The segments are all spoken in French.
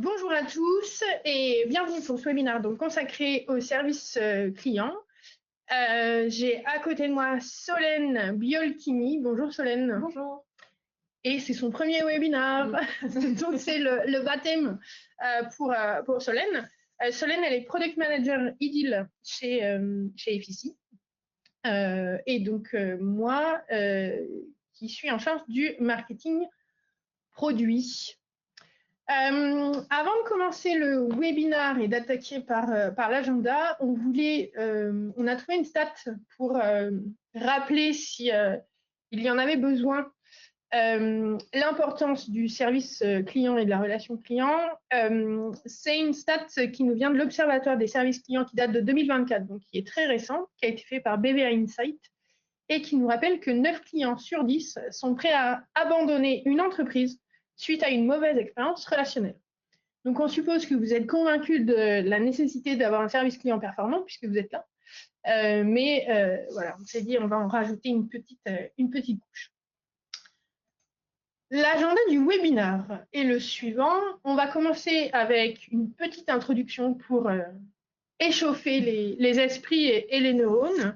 Bonjour à tous et bienvenue pour ce webinaire donc consacré au service client. J'ai à côté de moi Solène Biolchini. Bonjour Solène. Bonjour. Et c'est son premier webinaire, donc c'est le baptême pour Solène. Solène, elle est Product Manager IDIL chez FICI. Et donc moi, qui suis en charge du marketing produit. Avant de commencer le webinaire et d'attaquer par l'agenda, on a trouvé une stat pour rappeler si il y en avait besoin, l'importance du service client et de la relation client. C'est une stat qui nous vient de l'Observatoire des services clients qui date de 2024, donc qui est très récent, qui a été fait par BVA Insight et qui nous rappelle que 9 clients sur 10 sont prêts à abandonner une entreprise suite à une mauvaise expérience relationnelle. Donc, on suppose que vous êtes convaincu de la nécessité d'avoir un service client performant puisque vous êtes là. Mais voilà, on s'est dit on va en rajouter une petite couche. L'agenda du webinaire est le suivant. On va commencer avec une petite introduction pour échauffer les esprits et les neurones.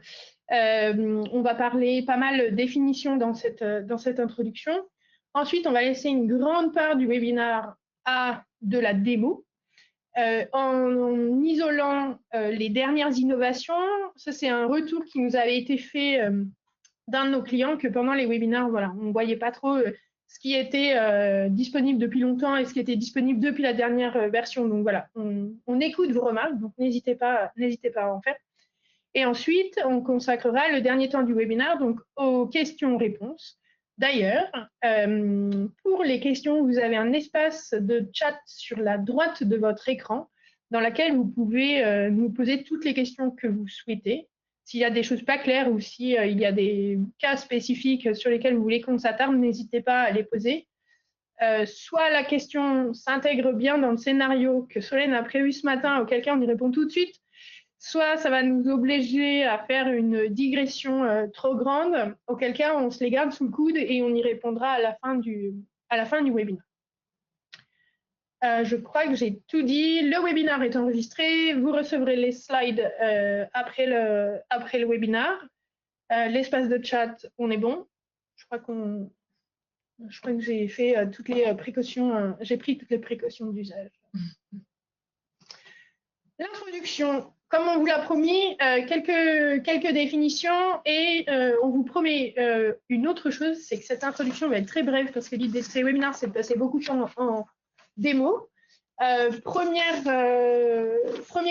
On va parler pas mal de définitions dans cette introduction. Ensuite, on va laisser une grande part du webinaire à de la démo, en isolant les dernières innovations. Ça, c'est un retour qui nous avait été fait d'un de nos clients, que pendant les webinaires, voilà, on ne voyait pas trop ce qui était disponible depuis longtemps et ce qui était disponible depuis la dernière version. Donc voilà, on écoute vos remarques, donc n'hésitez pas à en faire. Et ensuite, on consacrera le dernier temps du webinaire donc aux questions-réponses. D'ailleurs, pour les questions, vous avez un espace de chat sur la droite de votre écran dans laquelle vous pouvez nous poser toutes les questions que vous souhaitez. S'il y a des choses pas claires ou s'il y a des cas spécifiques sur lesquels vous voulez qu'on s'attarde, n'hésitez pas à les poser. Soit la question s'intègre bien dans le scénario que Solène a prévu ce matin, auquel cas on y répond tout de suite, soit ça va nous obliger à faire une digression trop grande, auquel cas on se les garde sous le coude et on y répondra à la fin du webinaire. Je crois que j'ai tout dit. Le webinaire est enregistré. Vous recevrez les slides après le webinaire. L'espace de chat, on est bon. Je crois que j'ai fait toutes les précautions. J'ai pris toutes les précautions d'usage. L'introduction, comme on vous l'a promis, quelques définitions et on vous promet une autre chose, c'est que cette introduction va être très brève parce que l'idée de ces webinaires, c'est de passer beaucoup de temps en démo. Premier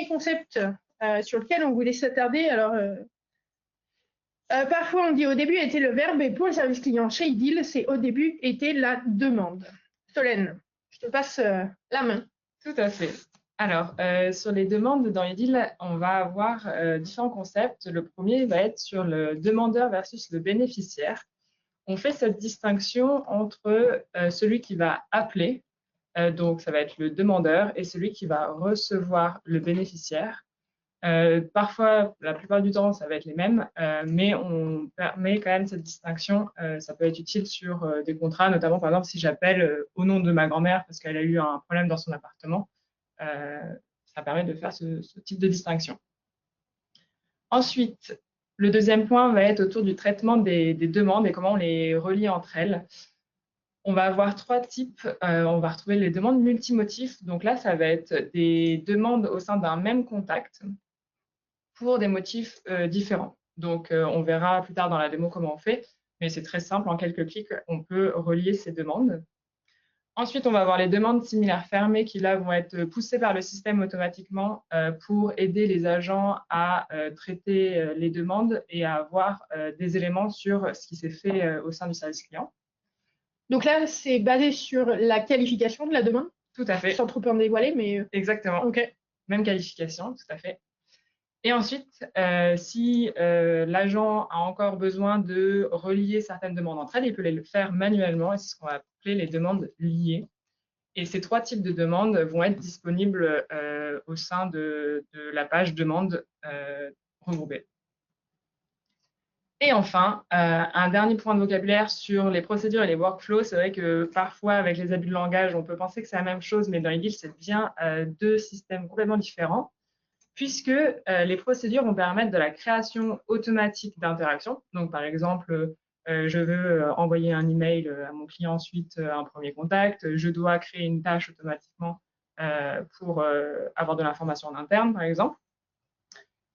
concept sur lequel on voulait s'attarder. Alors, parfois on dit au début était le verbe et pour le service client chez IDIL, c'est au début était la demande. Solène, je te passe la main. Tout à fait. Alors, sur les demandes dans IDIL, on va avoir différents concepts. Le premier va être sur le demandeur versus le bénéficiaire. On fait cette distinction entre celui qui va appeler, donc ça va être le demandeur, et celui qui va recevoir le bénéficiaire. Parfois, la plupart du temps, ça va être les mêmes, mais on permet quand même cette distinction. Ça peut être utile sur des contrats, notamment par exemple si j'appelle au nom de ma grand-mère parce qu'elle a eu un problème dans son appartement. Ça permet de faire ce type de distinction. Ensuite, le deuxième point va être autour du traitement des demandes et comment on les relie entre elles. On va avoir trois types. On va retrouver les demandes multimotifs. Donc là, ça va être des demandes au sein d'un même contact pour des motifs différents. Donc, on verra plus tard dans la démo comment on fait, mais c'est très simple. En quelques clics, on peut relier ces demandes. Ensuite, on va avoir les demandes similaires fermées qui, là, vont être poussées par le système automatiquement pour aider les agents à traiter les demandes et à avoir des éléments sur ce qui s'est fait au sein du service client. Donc là, c'est basé sur la qualification de la demande. Tout à fait. Sans trop en dévoiler, mais... Exactement. Okay. Même qualification, tout à fait. Et ensuite, si l'agent a encore besoin de relier certaines demandes entre elles, il peut les faire manuellement, et c'est ce qu'on va appeler les demandes liées. Et ces trois types de demandes vont être disponibles au sein de la page demande regroupée. Et enfin, un dernier point de vocabulaire sur les procédures et les workflows. C'est vrai que parfois, avec les abus de langage, on peut penser que c'est la même chose, mais dans IDIL, c'est bien deux systèmes complètement différents, puisque les procédures vont permettre de la création automatique d'interactions. Donc, par exemple, je veux envoyer un email à mon client suite à un premier contact. Je dois créer une tâche automatiquement pour avoir de l'information en interne, par exemple.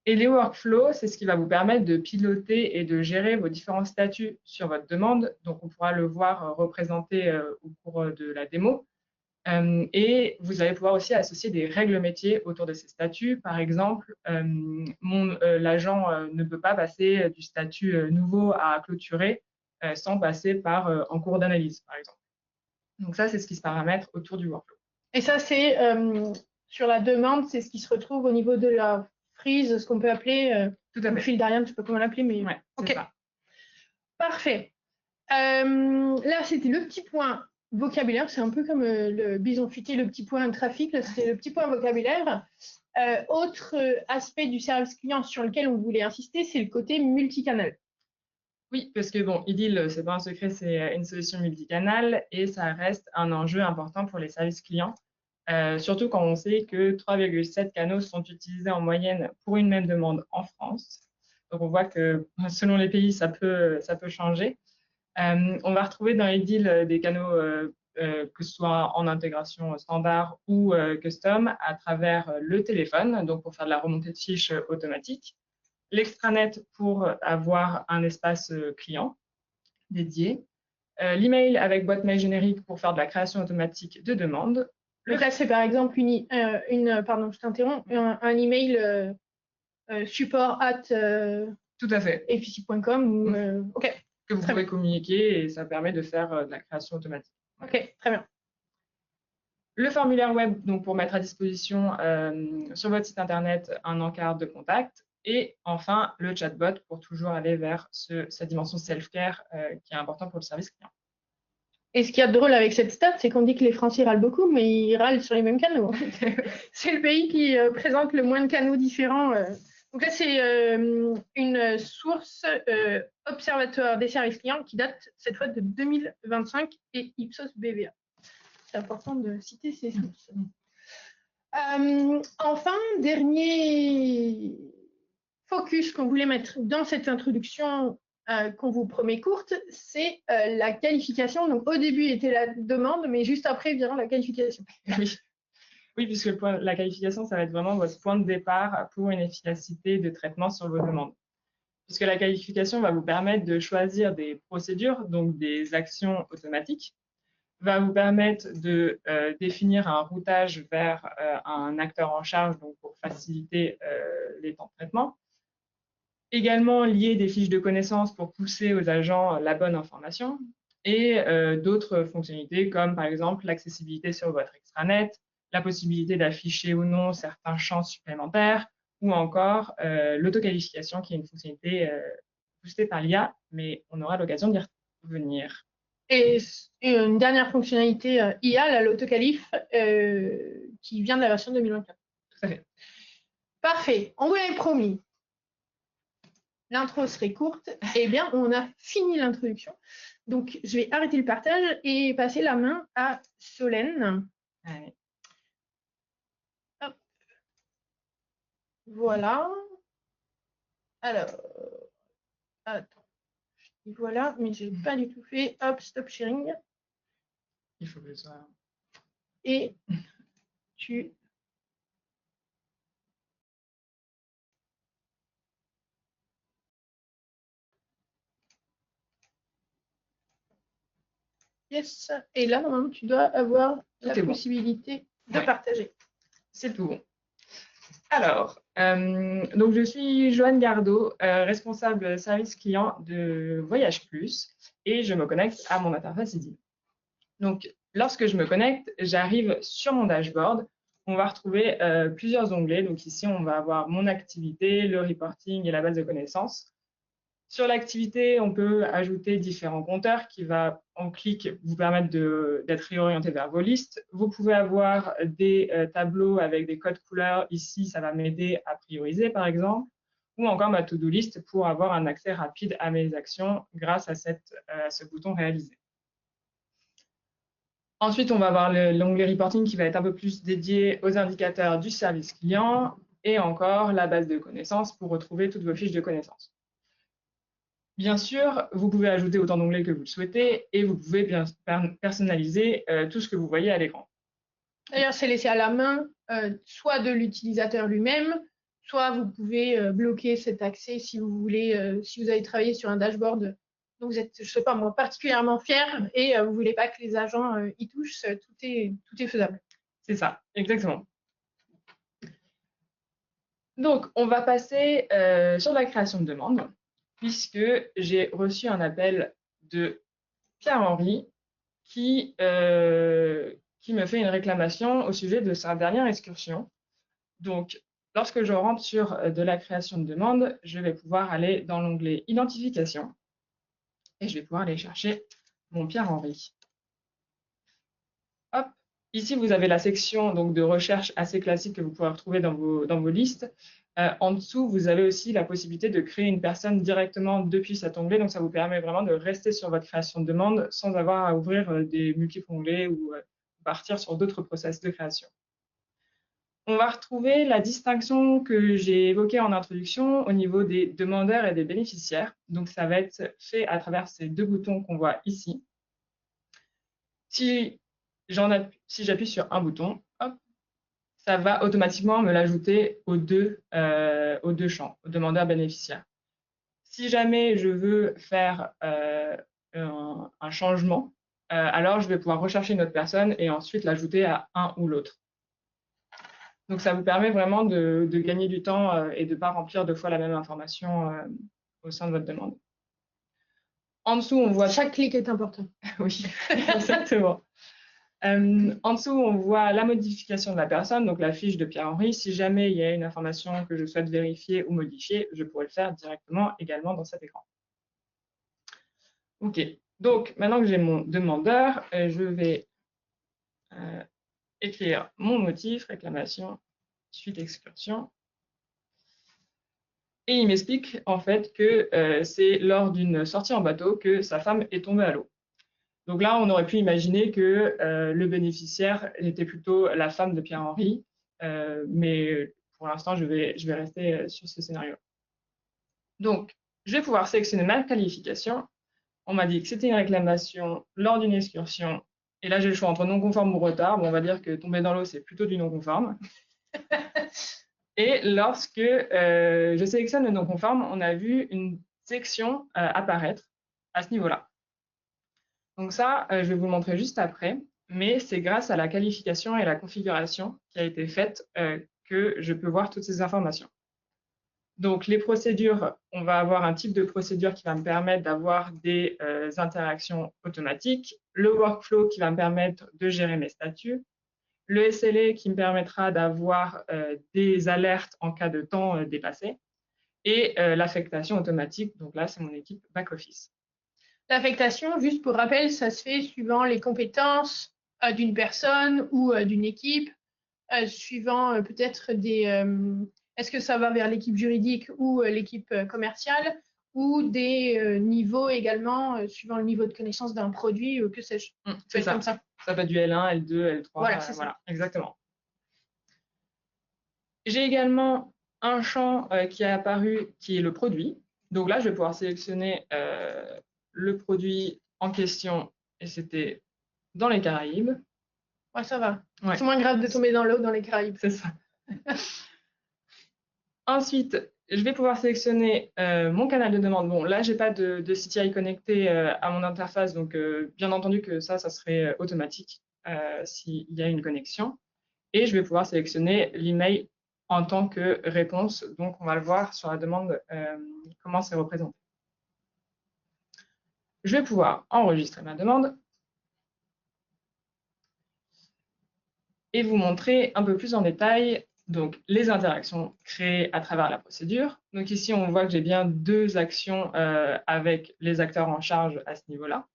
Et les workflows, c'est ce qui va vous permettre de piloter et de gérer vos différents statuts sur votre demande. Donc, on pourra le voir représenté au cours de la démo. Et vous allez pouvoir aussi associer des règles métiers autour de ces statuts. Par exemple, l'agent ne peut pas passer du statut nouveau à clôturer sans passer par en cours d'analyse, par exemple. Donc ça, c'est ce qui se paramètre autour du workflow. Et ça, c'est sur la demande, c'est ce qui se retrouve au niveau de la frise, ce qu'on peut appeler Tout à fait. fil d'Ariane, je ne sais pas comment l'appeler, mais ouais, ok. Ça. Parfait. Là, c'était le petit point vocabulaire. C'est un peu comme le bison futé, le petit point trafic. Là, c'était le petit point vocabulaire. Autre aspect du service client sur lequel on voulait insister, c'est le côté multicanal. Oui, parce que bon, IDIL, c'est pas un secret, c'est une solution multicanal et ça reste un enjeu important pour les services clients. Surtout quand on sait que 3,7 canaux sont utilisés en moyenne pour une même demande en France. Donc on voit que selon les pays, ça peut changer. On va retrouver dans IDIL des canaux, que ce soit en intégration standard ou custom, à travers le téléphone, donc pour faire de la remontée de fiches automatique, l'extranet pour avoir un espace client dédié, l'email avec boîte mail générique pour faire de la création automatique de demandes. Là, c'est par exemple pardon, je t'interromps, un email support at tout à fait. effici.com. OK. Que vous pouvez communiquer et ça permet de faire de la création automatique. OK, très bien. Le formulaire web, donc pour mettre à disposition sur votre site internet un encart de contact. Et enfin, le chatbot pour toujours aller vers cette dimension self-care qui est important pour le service client. Et ce qu'il y a de drôle avec cette stat, c'est qu'on dit que les Français râlent beaucoup, mais ils râlent sur les mêmes canaux. C'est le pays qui présente le moins de canaux différents. Donc là, c'est une source observatoire des services clients qui date cette fois de 2025 et Ipsos BVA. C'est important de citer ces sources. Enfin, dernier focus qu'on voulait mettre dans cette introduction qu'on vous promet courte, c'est la qualification. Donc au début était la demande, mais juste après vient la qualification. Oui, puisque la qualification, ça va être vraiment votre point de départ pour une efficacité de traitement sur vos demandes. Puisque la qualification va vous permettre de choisir des procédures, donc des actions automatiques, va vous permettre de définir un routage vers un acteur en charge, donc pour faciliter les temps de traitement. Également lier des fiches de connaissances pour pousser aux agents la bonne information et d'autres fonctionnalités comme par exemple l'accessibilité sur votre extranet, la possibilité d'afficher ou non certains champs supplémentaires ou encore l'autoqualification qui est une fonctionnalité boostée par l'IA, mais on aura l'occasion d'y revenir. Et une dernière fonctionnalité IA, l'autoqualif, qui vient de la version 2024. Tout à fait. Parfait, on vous l'avait promis. L'intro serait courte. Eh bien, on a fini l'introduction. Donc, je vais arrêter le partage et passer la main à Solène. Allez. Hop. Voilà. Alors, attends. Voilà, mais j'ai pas du tout fait. Hop, stop sharing. Il faut que ça. Et tu. Yes. Et là, normalement, tu dois avoir la possibilité de partager. C'est tout bon. Alors, donc je suis Joanne Gardot, responsable service client de Voyage Plus et je me connecte à mon interface IDIL. Donc, lorsque je me connecte, j'arrive sur mon dashboard. On va retrouver plusieurs onglets. Donc ici, on va avoir mon activité, le reporting et la base de connaissances. Sur l'activité, on peut ajouter différents compteurs qui va, en clic, vous permettre d'être réorienté vers vos listes. Vous pouvez avoir des tableaux avec des codes couleurs. Ici, ça va m'aider à prioriser, par exemple. ou encore ma to-do list pour avoir un accès rapide à mes actions grâce à ce bouton réaliser. Ensuite, on va avoir l'onglet reporting qui va être un peu plus dédié aux indicateurs du service client et encore la base de connaissances pour retrouver toutes vos fiches de connaissances. Bien sûr, vous pouvez ajouter autant d'onglets que vous le souhaitez et vous pouvez bien personnaliser tout ce que vous voyez à l'écran. D'ailleurs, c'est laissé à la main soit de l'utilisateur lui-même, soit vous pouvez bloquer cet accès si vous voulez, si vous avez travaillé sur un dashboard dont vous êtes, je ne sais pas moi, particulièrement fier et vous ne voulez pas que les agents y touchent, tout est faisable. C'est ça, exactement. Donc, on va passer sur la création de demande, puisque j'ai reçu un appel de Pierre-Henri qui me fait une réclamation au sujet de sa dernière excursion. Donc, lorsque je rentre sur de la création de demande, je vais pouvoir aller dans l'onglet Identification et je vais pouvoir aller chercher mon Pierre-Henri. Hop, ici vous avez la section donc, de recherche assez classique que vous pouvez retrouver dans vos listes. En dessous, vous avez aussi la possibilité de créer une personne directement depuis cet onglet. Donc, ça vous permet vraiment de rester sur votre création de demande sans avoir à ouvrir des multiples onglets ou partir sur d'autres process de création. On va retrouver la distinction que j'ai évoquée en introduction au niveau des demandeurs et des bénéficiaires. Donc, ça va être fait à travers ces deux boutons qu'on voit ici. Si j'appuie sur un bouton, hop, ça va automatiquement me l'ajouter aux deux champs, aux demandeurs bénéficiaires. Si jamais je veux faire un changement, alors je vais pouvoir rechercher une autre personne et ensuite l'ajouter à un ou l'autre. Donc, ça vous permet vraiment de gagner du temps et de ne pas remplir deux fois la même information au sein de votre demande. En dessous, on voit… Chaque clic est important. Oui, exactement. En dessous, on voit la modification de la personne, donc la fiche de Pierre-Henri. Si jamais il y a une information que je souhaite vérifier ou modifier, je pourrais le faire directement également dans cet écran. OK. Donc, maintenant que j'ai mon demandeur, je vais écrire mon motif, réclamation, suite excursion. Et il m'explique en fait que c'est lors d'une sortie en bateau que sa femme est tombée à l'eau. Donc là, on aurait pu imaginer que le bénéficiaire était plutôt la femme de Pierre-Henri, mais pour l'instant, je vais rester sur ce scénario. Donc, je vais pouvoir sélectionner ma qualification. On m'a dit que c'était une réclamation lors d'une excursion. Et là, j'ai le choix entre non conforme ou retard. Bon, on va dire que tomber dans l'eau, c'est plutôt du non conforme. Et lorsque je sélectionne le non conforme, on a vu une section apparaître à ce niveau-là. Donc ça, je vais vous le montrer juste après, mais c'est grâce à la qualification et la configuration qui a été faite que je peux voir toutes ces informations. Donc, les procédures, on va avoir un type de procédure qui va me permettre d'avoir des interactions automatiques, le workflow qui va me permettre de gérer mes statuts, le SLA qui me permettra d'avoir des alertes en cas de temps dépassé, et l'affectation automatique, donc là, c'est mon équipe back-office. L'affectation, juste pour rappel, ça se fait suivant les compétences d'une personne ou d'une équipe, suivant peut-être des… est-ce que ça va vers l'équipe juridique ou l'équipe commerciale, ou des niveaux également, suivant le niveau de connaissance d'un produit, que sais-je. C'est ça. Comme ça. Ça va du L1, L2, L3, voilà, voilà, exactement. J'ai également un champ qui est apparu, qui est le produit. Donc là, je vais pouvoir sélectionner le produit en question, et c'était dans les Caraïbes. Ouais, ça va. Ouais. C'est moins grave de tomber dans l'eau dans les Caraïbes. C'est ça. Ensuite, je vais pouvoir sélectionner mon canal de demande. Bon, là, je n'ai pas de CTI connecté à mon interface, donc bien entendu que ça serait automatique s'il y a une connexion. Et je vais pouvoir sélectionner l'email en tant que réponse. Donc, on va le voir sur la demande comment c'est représenté. Je vais pouvoir enregistrer ma demande et vous montrer un peu plus en détail donc, les interactions créées à travers la procédure. Donc ici, on voit que j'ai bien deux actions avec les acteurs en charge à ce niveau-là.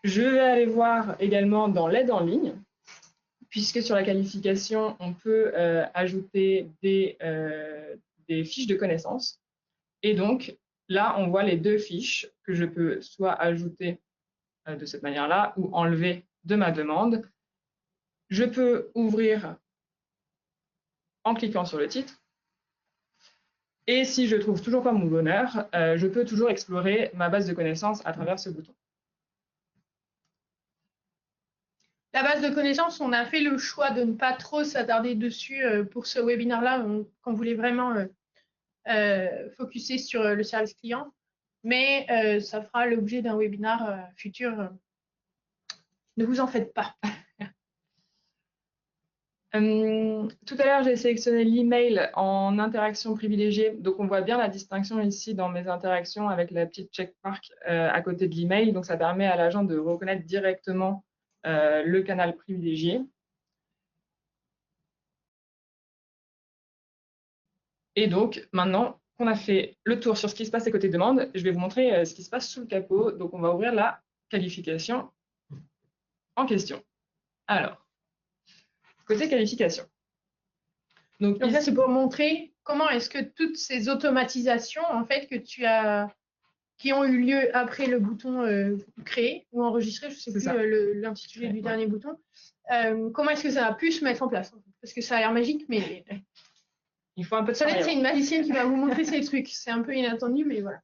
Je vais aller voir également dans l'aide en ligne, puisque sur la qualification, on peut ajouter des des fiches de connaissances. Et donc, là, on voit les deux fiches que je peux soit ajouter de cette manière-là ou enlever de ma demande. Je peux ouvrir en cliquant sur le titre. Et si je ne trouve toujours pas mon bonheur, je peux toujours explorer ma base de connaissances à travers ce bouton. La base de connaissances, on a fait le choix de ne pas trop s'attarder dessus pour ce webinaire-là. On voulait vraiment focuser sur le service client, mais ça fera l'objet d'un webinaire futur. Ne vous en faites pas. Tout à l'heure, j'ai sélectionné l'email en interaction privilégiée. Donc, on voit bien la distinction ici dans mes interactions avec la petite checkmark à côté de l'email. Donc, ça permet à l'agent de reconnaître directement le canal privilégié. Et donc, maintenant qu'on a fait le tour sur ce qui se passe à côté demande, je vais vous montrer ce qui se passe sous le capot. Donc, on va ouvrir la qualification en question. Alors, côté qualification. Donc ça, c'est pour montrer comment est-ce que toutes ces automatisations, en fait, qui ont eu lieu après le bouton créer ou enregistrer, je ne sais plus l'intitulé du dernier bouton, comment est-ce que ça a pu se mettre en place? Parce que ça a l'air magique, mais il faut un peu de Solène, c'est une magicienne qui va vous montrer ces trucs. C'est un peu inattendu, mais voilà.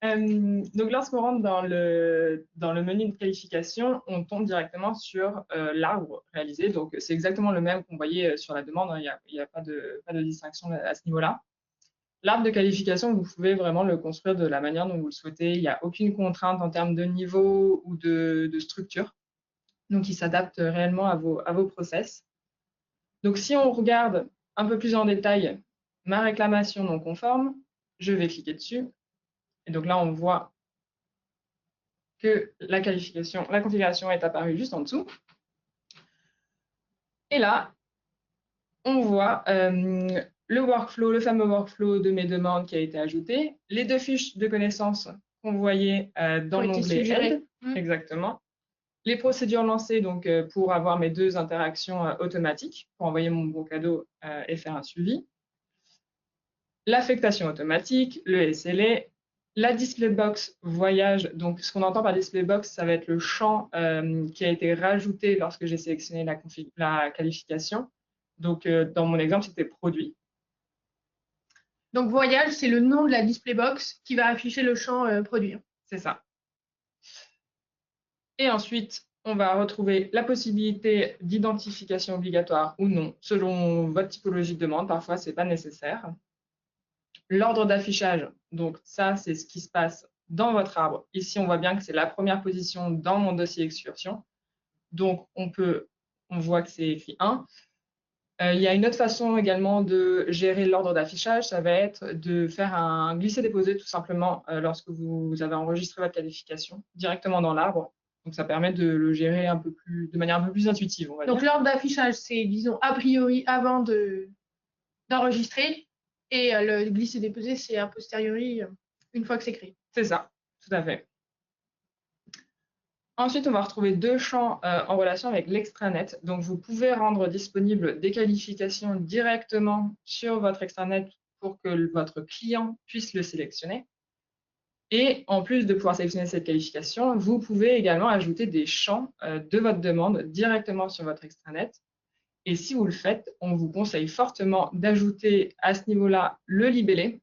Donc, lorsqu'on rentre dans le menu de qualification, on tombe directement sur l'arbre réalisé. Donc, c'est exactement le même qu'on voyait sur la demande. Il n'y a pas de distinction à ce niveau-là. L'arbre de qualification, vous pouvez vraiment le construire de la manière dont vous le souhaitez. Il n'y a aucune contrainte en termes de niveau ou de structure. Donc, il s'adapte réellement à vos process. Donc, si on regarde un peu plus en détail ma réclamation non conforme, je vais cliquer dessus. Et donc là, on voit que la configuration est apparue juste en dessous. Et là, on voit le fameux workflow de mes demandes qui a été ajouté, les deux fiches de connaissances qu'on voyait dans l'onglet Aide, exactement, les procédures lancées donc, pour avoir mes deux interactions automatiques, pour envoyer mon bon cadeau et faire un suivi, l'affectation automatique, le SLA, la displaybox voyage. Donc, ce qu'on entend par displaybox, ça va être le champ qui a été rajouté lorsque j'ai sélectionné la qualification. Donc, dans mon exemple, c'était produit. Donc, voyage, c'est le nom de la displaybox qui va afficher le champ produit. C'est ça. Et ensuite, on va retrouver la possibilité d'identification obligatoire ou non, selon votre typologie de demande. Parfois, ce n'est pas nécessaire. L'ordre d'affichage, donc ça, c'est ce qui se passe dans votre arbre. Ici, on voit bien que c'est la première position dans mon dossier excursion. Donc, on voit que c'est écrit 1. Il y a une autre façon également de gérer l'ordre d'affichage, ça va être de faire un glisser-déposer tout simplement lorsque vous avez enregistré votre qualification directement dans l'arbre. Donc, ça permet de le gérer de manière un peu plus intuitive, on va dire. Donc, l'ordre d'affichage, c'est, disons, a priori avant d'enregistrer. Et le glisser-déposer, c'est a posteriori, une fois que c'est créé. C'est ça, tout à fait. Ensuite, on va retrouver deux champs en relation avec l'extranet. Donc, vous pouvez rendre disponible des qualifications directement sur votre extranet pour que votre client puisse le sélectionner. Et en plus de pouvoir sélectionner cette qualification, vous pouvez également ajouter des champs de votre demande directement sur votre extranet. Et si vous le faites, on vous conseille fortement d'ajouter à ce niveau-là le libellé,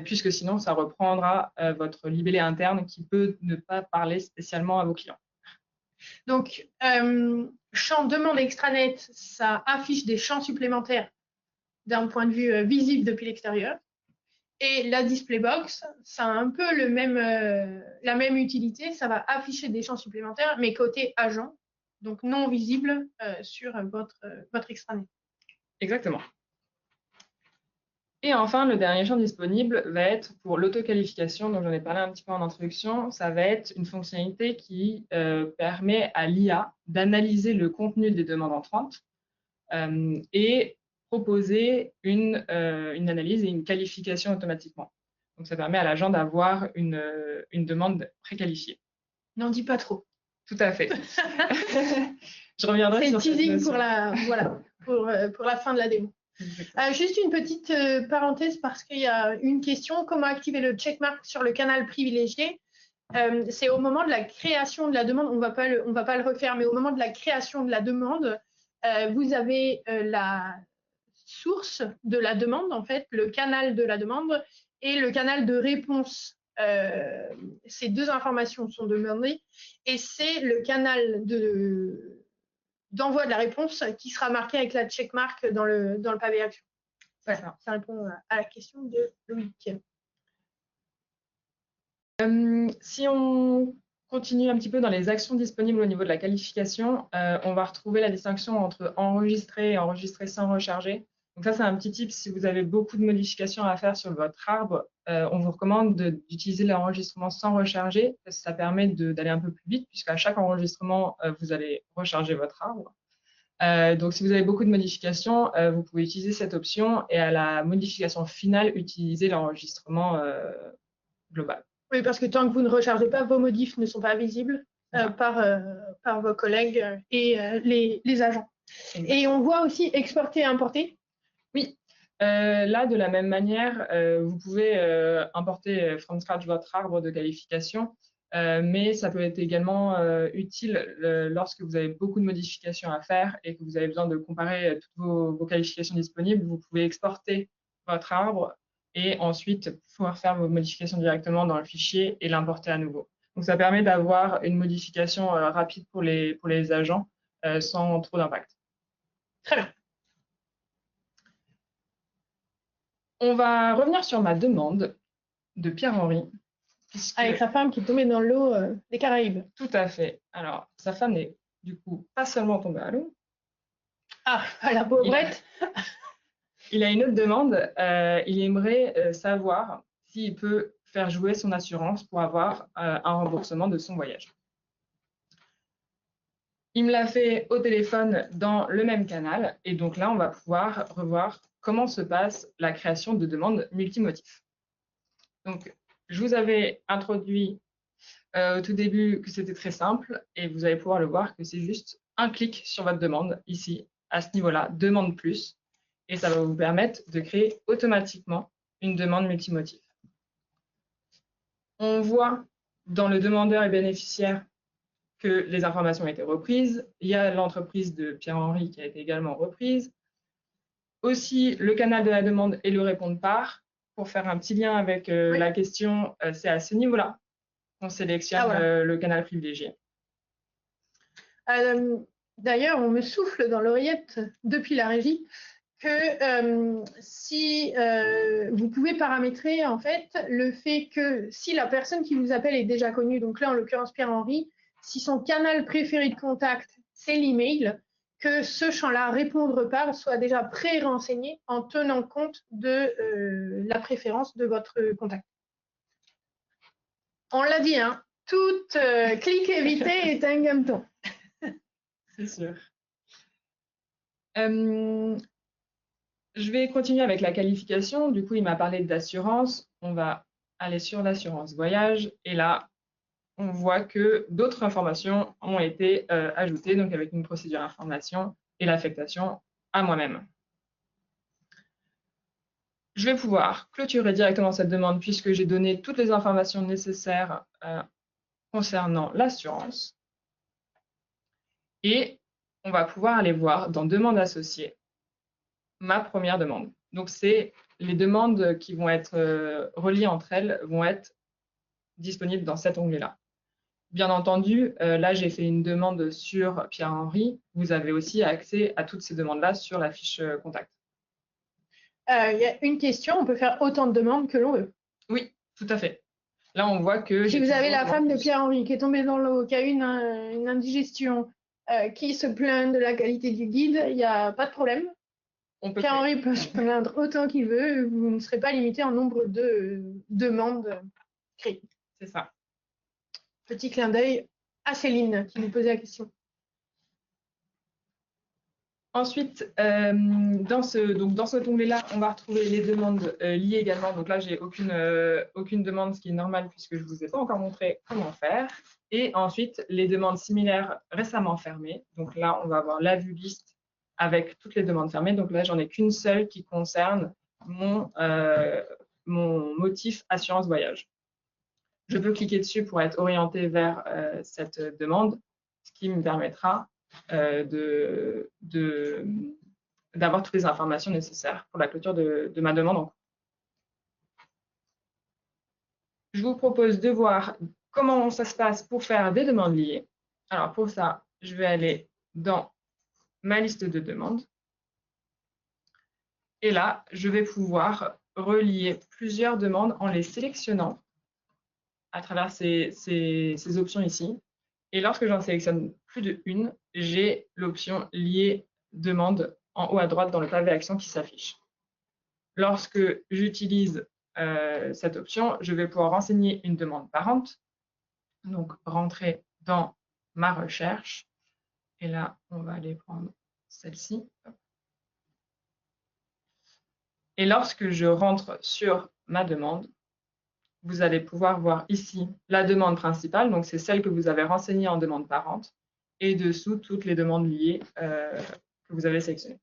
puisque sinon, ça reprendra votre libellé interne qui peut ne pas parler spécialement à vos clients. Donc, champ demande extranet, ça affiche des champs supplémentaires d'un point de vue visible depuis l'extérieur. Et la displaybox, ça a un peu la même utilité. Ça va afficher des champs supplémentaires, mais côté agent, donc non visible sur votre extranet. Exactement. Et enfin, le dernier champ disponible va être pour l'auto-qualification, dont j'en ai parlé un petit peu en introduction. Ça va être une fonctionnalité qui permet à l'IA d'analyser le contenu des demandes entrantes et proposer une analyse et une qualification automatiquement. Donc, ça permet à l'agent d'avoir une demande préqualifiée. N'en dis pas trop. Tout à fait. Je reviendrai sur cette notion. C'est le teasing pour la fin de la démo. Juste une petite parenthèse parce qu'il y a une question, comment activer le checkmark sur le canal privilégié? C'est au moment de la création de la demande, on va pas le refaire, mais au moment de la création de la demande, vous avez la source de la demande, en fait, le canal de la demande et le canal de réponse. Ces deux informations sont demandées et c'est le canal d'envoi de la réponse qui sera marqué avec la checkmark dans le pavé action. Voilà, ça répond à la question de Loïc. Si on continue un petit peu dans les actions disponibles au niveau de la qualification, on va retrouver la distinction entre enregistrer et enregistrer sans recharger. Donc ça, c'est un petit tip. Si vous avez beaucoup de modifications à faire sur votre arbre, on vous recommande d'utiliser l'enregistrement sans recharger, parce que ça permet d'aller un peu plus vite, puisqu'à chaque enregistrement, vous allez recharger votre arbre. Donc, si vous avez beaucoup de modifications, vous pouvez utiliser cette option et à la modification finale, utiliser l'enregistrement global. Oui, parce que tant que vous ne rechargez pas, vos modifs ne sont pas visibles par vos collègues et les agents. Exactement. Et on voit aussi exporter et importer. Oui. Là, de la même manière, vous pouvez importer from scratch votre arbre de qualification, mais ça peut être également utile lorsque vous avez beaucoup de modifications à faire et que vous avez besoin de comparer toutes vos qualifications disponibles. Vous pouvez exporter votre arbre et ensuite pouvoir faire vos modifications directement dans le fichier et l'importer à nouveau. Donc, ça permet d'avoir une modification rapide pour les agents sans trop d'impact. Très bien. On va revenir sur ma demande de Pierre-Henri. Avec sa femme qui est tombée dans l'eau des Caraïbes. Tout à fait. Alors, sa femme n'est du coup pas seulement tombée à l'eau. Ah, la pauvrette. Il a une autre demande. Il aimerait savoir s'il peut faire jouer son assurance pour avoir un remboursement de son voyage. Il me l'a fait au téléphone dans le même canal. Et donc là, on va pouvoir revoir comment se passe la création de demandes multimotifs. Donc, je vous avais introduit au tout début que c'était très simple et vous allez pouvoir le voir que c'est juste un clic sur votre demande ici, à ce niveau-là, demande plus, et ça va vous permettre de créer automatiquement une demande multimotif. On voit dans le demandeur et bénéficiaire que les informations ont été reprises. Il y a l'entreprise de Pierre-Henri qui a été également reprise. Aussi, le canal de la demande et le répondre par. Pour faire un petit lien avec la question, c'est à ce niveau-là qu'on sélectionne le canal privilégié. D'ailleurs, on me souffle dans l'oreillette depuis la régie que si vous pouvez paramétrer en fait le fait que si la personne qui vous appelle est déjà connue, donc là en l'occurrence Pierre-Henri, si son canal préféré de contact c'est l'email, que ce champ-là répondre par soit déjà pré-renseigné en tenant compte de la préférence de votre contact. On l'a dit, hein, tout clic évité est un gameton. C'est sûr. Je vais continuer avec la qualification. Du coup, il m'a parlé d'assurance. On va aller sur l'assurance voyage. Et là, on voit que d'autres informations ont été ajoutées, donc avec une procédure d'information et l'affectation à moi-même. Je vais pouvoir clôturer directement cette demande puisque j'ai donné toutes les informations nécessaires concernant l'assurance. Et on va pouvoir aller voir dans demande associée ma première demande. Donc, c'est les demandes qui vont être reliées entre elles vont être disponibles dans cet onglet-là. Bien entendu, là, j'ai fait une demande sur Pierre-Henri. Vous avez aussi accès à toutes ces demandes-là sur la fiche contact. Il y a une question, on peut faire autant de demandes que l'on veut. Oui, tout à fait. Là, on voit que... Si vous avez la femme de Pierre-Henri qui est tombée dans l'eau, qui a eu une indigestion, qui se plaint de la qualité du guide, il n'y a pas de problème. Pierre-Henri peut se plaindre autant qu'il veut, vous ne serez pas limité en nombre de demandes créées. C'est ça. Petit clin d'œil à Céline qui nous posait la question. Ensuite, dans cet onglet-là, on va retrouver les demandes liées également. Donc là, j'ai aucune demande, ce qui est normal puisque je ne vous ai pas encore montré comment faire. Et ensuite, les demandes similaires récemment fermées. Donc là, on va avoir la vue liste avec toutes les demandes fermées. Donc là, j'en ai qu'une seule qui concerne mon motif assurance voyage. Je peux cliquer dessus pour être orienté vers cette demande, ce qui me permettra d'avoir toutes les informations nécessaires pour la clôture de ma demande en cours. Je vous propose de voir comment ça se passe pour faire des demandes liées. Alors pour ça, je vais aller dans ma liste de demandes. Et là, je vais pouvoir relier plusieurs demandes en les sélectionnant à travers ces options ici. Et lorsque j'en sélectionne plus d'une, j'ai l'option lier demande en haut à droite dans le pavé action qui s'affiche. Lorsque j'utilise cette option, je vais pouvoir renseigner une demande parente. Donc, rentrer dans ma recherche. Et là, on va aller prendre celle-ci. Et lorsque je rentre sur ma demande, vous allez pouvoir voir ici la demande principale. Donc, c'est celle que vous avez renseignée en demande parente. Et dessous, toutes les demandes liées que vous avez sélectionnées.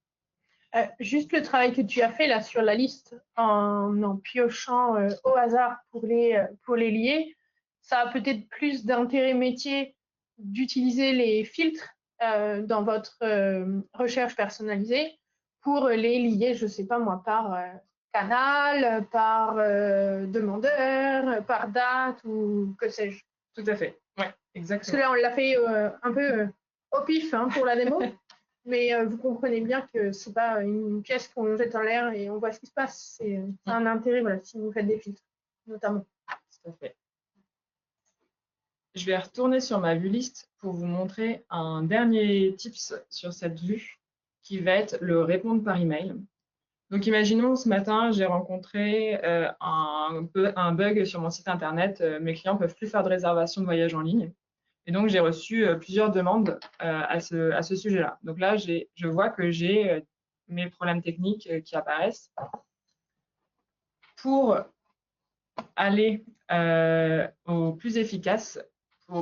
Juste le travail que tu as fait là sur la liste en piochant au hasard pour les lier, ça a peut-être plus d'intérêt métier d'utiliser les filtres dans votre recherche personnalisée pour les lier, je ne sais pas moi, par canal, par demandeur, par date ou que sais-je. Tout à fait, oui, exactement. Parce que là, on l'a fait un peu au pif pour la démo. Mais vous comprenez bien que ce n'est pas une pièce qu'on jette en l'air et on voit ce qui se passe. C'est un intérêt, voilà, si vous faites des filtres, notamment. Tout à fait. Je vais retourner sur ma vue liste pour vous montrer un dernier tips sur cette vue qui va être le répondre par email. Donc, imaginons ce matin, j'ai rencontré un bug sur mon site internet. Mes clients ne peuvent plus faire de réservation de voyage en ligne. Et donc, j'ai reçu plusieurs demandes à ce sujet-là. Donc là, je vois que j'ai mes problèmes techniques qui apparaissent. Pour aller au plus efficace,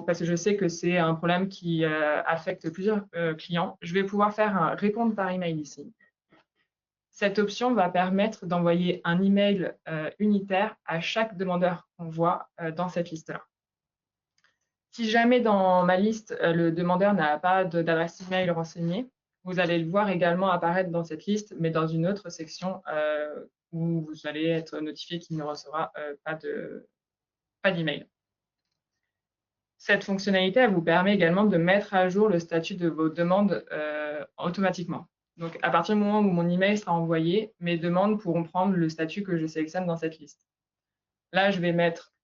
parce que je sais que c'est un problème qui affecte plusieurs clients, je vais pouvoir faire un répondre par email ici. Cette option va permettre d'envoyer un email unitaire à chaque demandeur qu'on voit dans cette liste-là. Si jamais dans ma liste, le demandeur n'a pas d'adresse email renseignée, vous allez le voir également apparaître dans cette liste, mais dans une autre section où vous allez être notifié qu'il ne recevra pas d'email. Cette fonctionnalité elle vous permet également de mettre à jour le statut de vos demandes automatiquement. Donc, à partir du moment où mon email sera envoyé, mes demandes pourront prendre le statut que je sélectionne dans cette liste. Là, je vais mettre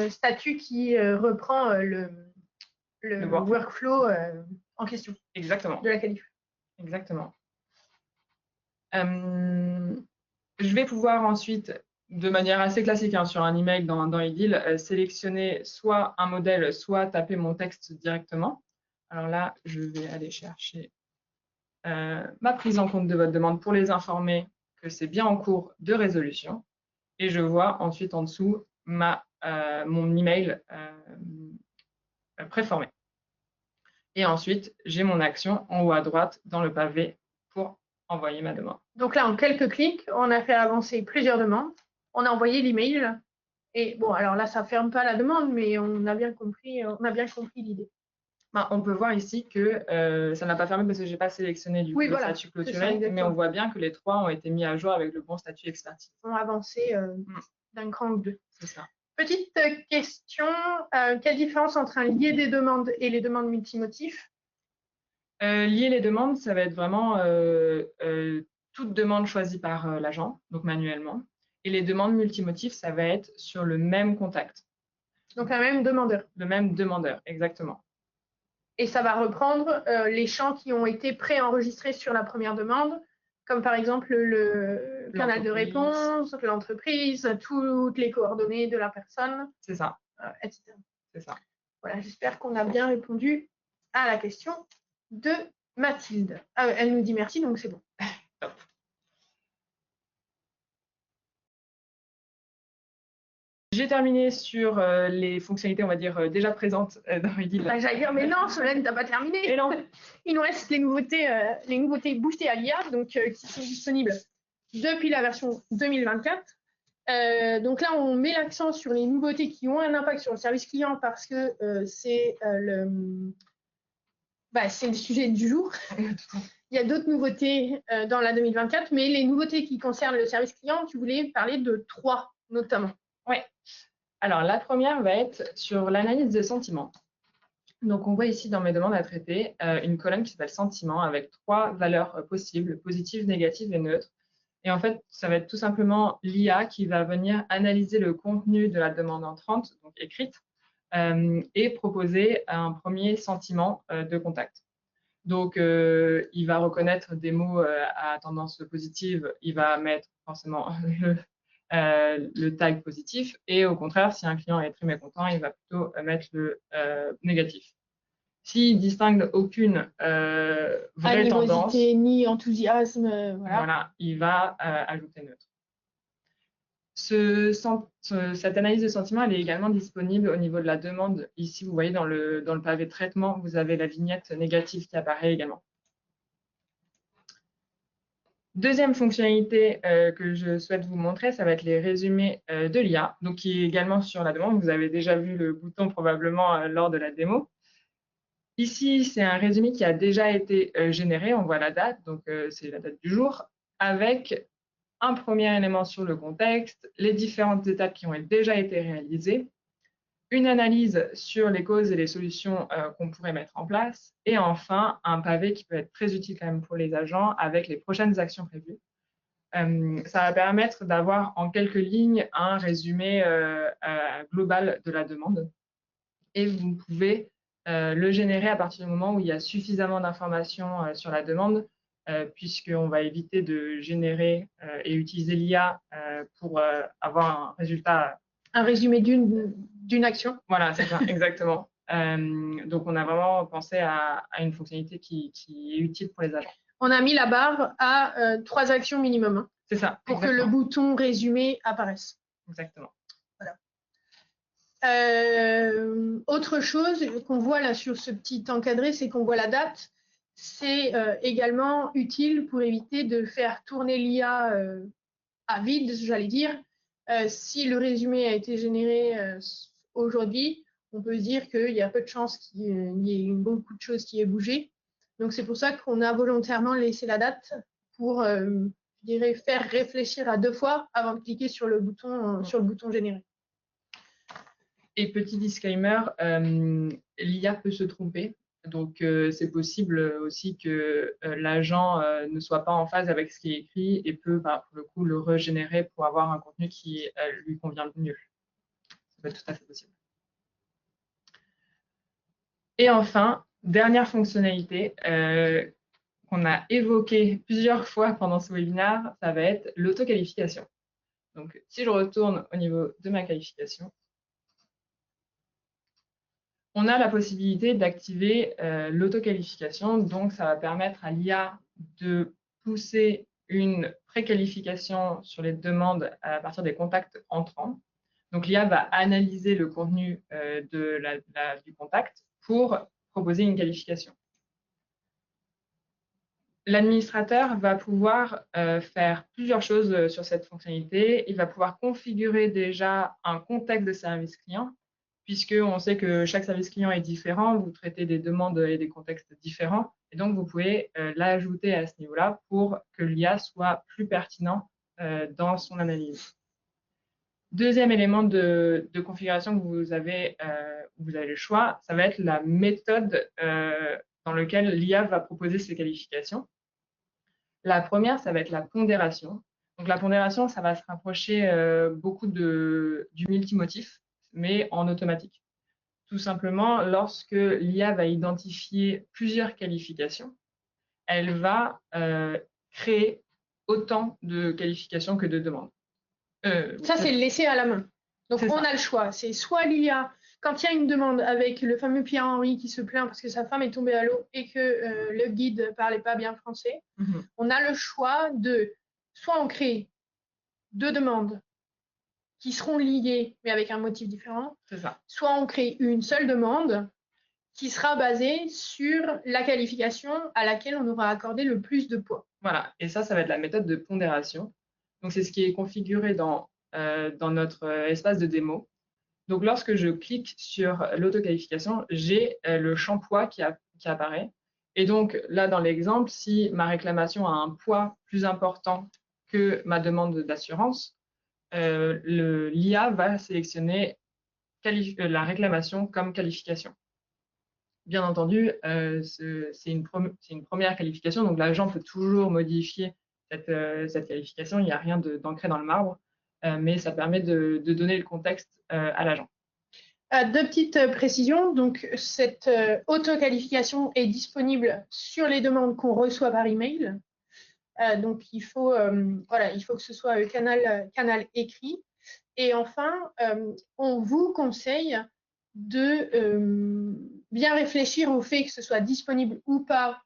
statut qui reprend le workflow en question. Exactement. De la qualif. Exactement. Je vais pouvoir ensuite, de manière assez classique sur un email dans Ideal, sélectionner soit un modèle, soit taper mon texte directement. Alors là, je vais aller chercher ma prise en compte de votre demande pour les informer que c'est bien en cours de résolution. Et je vois ensuite en dessous mon email préformé. Et ensuite, j'ai mon action en haut à droite dans le pavé pour envoyer ma demande. Donc là, en quelques clics, on a fait avancer plusieurs demandes. On a envoyé l'email. Et bon, alors là, ça ne ferme pas la demande, mais on a bien compris l'idée. On peut voir ici que ça n'a pas fermé parce que je n'ai pas sélectionné du coup, le statut clôturé, mais on voit bien que les trois ont été mis à jour avec le bon statut expertise. On a avancé d'un cran ou deux. C'est ça. Petite question, quelle différence entre un lié des demandes et les demandes multimotifs? Lier les demandes, ça va être vraiment toute demande choisie par l'agent, donc manuellement. Et les demandes multimotifs, ça va être sur le même contact. Donc un même demandeur. Le même demandeur, exactement. Et ça va reprendre les champs qui ont été préenregistrés sur la première demande, comme par exemple le canal de réponse, l'entreprise, toutes les coordonnées de la personne. C'est ça. Etc. C'est ça. Voilà, j'espère qu'on a bien répondu à la question de Mathilde. Elle nous dit merci, donc c'est bon. Top. J'ai terminé sur les fonctionnalités, on va dire, déjà présentes dans Readit. Bah, j'allais dire, mais non, Solène, t'as pas terminé. Et non. Il nous reste les nouveautés boostées à l'IA, donc qui sont disponibles depuis la version 2024. Donc là, on met l'accent sur les nouveautés qui ont un impact sur le service client parce que c'est le sujet du jour. Il y a d'autres nouveautés dans la 2024, mais les nouveautés qui concernent le service client, tu voulais parler de 3 notamment. Oui. Alors, la première va être sur l'analyse de sentiments. Donc, on voit ici dans mes demandes à traiter une colonne qui s'appelle sentiments avec 3 valeurs possibles, positives, négatives et neutres. Et en fait, ça va être tout simplement l'IA qui va venir analyser le contenu de la demande entrante, donc écrite, et proposer un premier sentiment de contact. Donc, il va reconnaître des mots à tendance positive, il va mettre forcément le tag positif, et au contraire, si un client est très mécontent, il va plutôt mettre le négatif. S'il ne distingue aucune vraie tendance, ni enthousiasme, voilà, il va ajouter neutre. Cette analyse de sentiment, elle est également disponible au niveau de la demande. Ici, vous voyez dans le pavé de traitement, vous avez la vignette négative qui apparaît également. Deuxième fonctionnalité que je souhaite vous montrer, ça va être les résumés de l'IA, donc qui est également sur la demande. Vous avez déjà vu le bouton probablement lors de la démo. Ici, c'est un résumé qui a déjà été généré. On voit la date, donc c'est la date du jour, avec un premier élément sur le contexte, les différentes étapes qui ont déjà été réalisées, une analyse sur les causes et les solutions qu'on pourrait mettre en place, et enfin un pavé qui peut être très utile quand même pour les agents avec les prochaines actions prévues. Ça va permettre d'avoir en quelques lignes un résumé global de la demande, et vous pouvez le générer à partir du moment où il y a suffisamment d'informations sur la demande, puisqu'on va éviter de générer et utiliser l'IA pour avoir un résultat. Un résumé d'une action. Voilà, c'est ça, exactement. Donc, on a vraiment pensé à une fonctionnalité qui est utile pour les agents. On a mis la barre à 3 actions minimum. Hein, c'est ça. Pour exactement. Que le bouton résumé apparaisse. Exactement. Voilà. Autre chose qu'on voit là sur ce petit encadré, c'est qu'on voit la date. C'est également utile pour éviter de faire tourner l'IA à vide, j'allais dire. Si le résumé a été généré aujourd'hui, on peut se dire qu'il y a peu de chances qu'il y ait beaucoup de choses qui aient bougé. Donc c'est pour ça qu'on a volontairement laissé la date pour, je dirais, faire réfléchir à 2 fois avant de cliquer sur le bouton générer. Et petit disclaimer, l'IA peut se tromper. Donc, c'est possible aussi que l'agent ne soit pas en phase avec ce qui est écrit et peut, pour le coup, le régénérer pour avoir un contenu qui lui convient le mieux. Ça peut être tout à fait possible. Et enfin, dernière fonctionnalité qu'on a évoquée plusieurs fois pendant ce webinaire, ça va être l'auto-qualification. Donc, si je retourne au niveau de ma qualification, on a la possibilité d'activer l'auto-qualification. Donc, ça va permettre à l'IA de pousser une préqualification sur les demandes à partir des contacts entrants. Donc, l'IA va analyser le contenu du contact pour proposer une qualification. L'administrateur va pouvoir faire plusieurs choses sur cette fonctionnalité. Il va pouvoir configurer déjà un contexte de service client, puisqu'on sait que chaque service client est différent, vous traitez des demandes et des contextes différents, et donc vous pouvez l'ajouter à ce niveau-là pour que l'IA soit plus pertinent dans son analyse. Deuxième élément de configuration que vous avez le choix, ça va être la méthode dans laquelle l'IA va proposer ses qualifications. La première, ça va être la pondération. Donc la pondération, ça va se rapprocher beaucoup du multimotif, mais en automatique. Tout simplement, lorsque l'IA va identifier plusieurs qualifications, elle va créer autant de qualifications que de demandes. Ça, c'est le laisser à la main. Donc, on a le choix. C'est soit l'IA, quand il y a une demande avec le fameux Pierre-Henri qui se plaint parce que sa femme est tombée à l'eau et que le guide ne parlait pas bien français, on a le choix de soit on crée 2 demandes qui seront liées, mais avec un motif différent. C'est ça. Soit on crée une seule demande qui sera basée sur la qualification à laquelle on aura accordé le plus de poids. Voilà, et ça va être la méthode de pondération. Donc, c'est ce qui est configuré dans notre espace de démo. Donc, lorsque je clique sur l'auto-qualification, j'ai le champ poids qui apparaît. Et donc, là, dans l'exemple, si ma réclamation a un poids plus important que ma demande d'assurance, l'IA va sélectionner la réclamation comme qualification. Bien entendu, c'est une première qualification, donc l'agent peut toujours modifier cette qualification. Il n'y a rien d'ancré dans le marbre, mais ça permet de donner le contexte à l'agent. Deux petites précisions. Donc, cette auto-qualification est disponible sur les demandes qu'on reçoit par email. Donc, il faut que ce soit canal écrit. Et enfin, on vous conseille de bien réfléchir au fait que ce soit disponible ou pas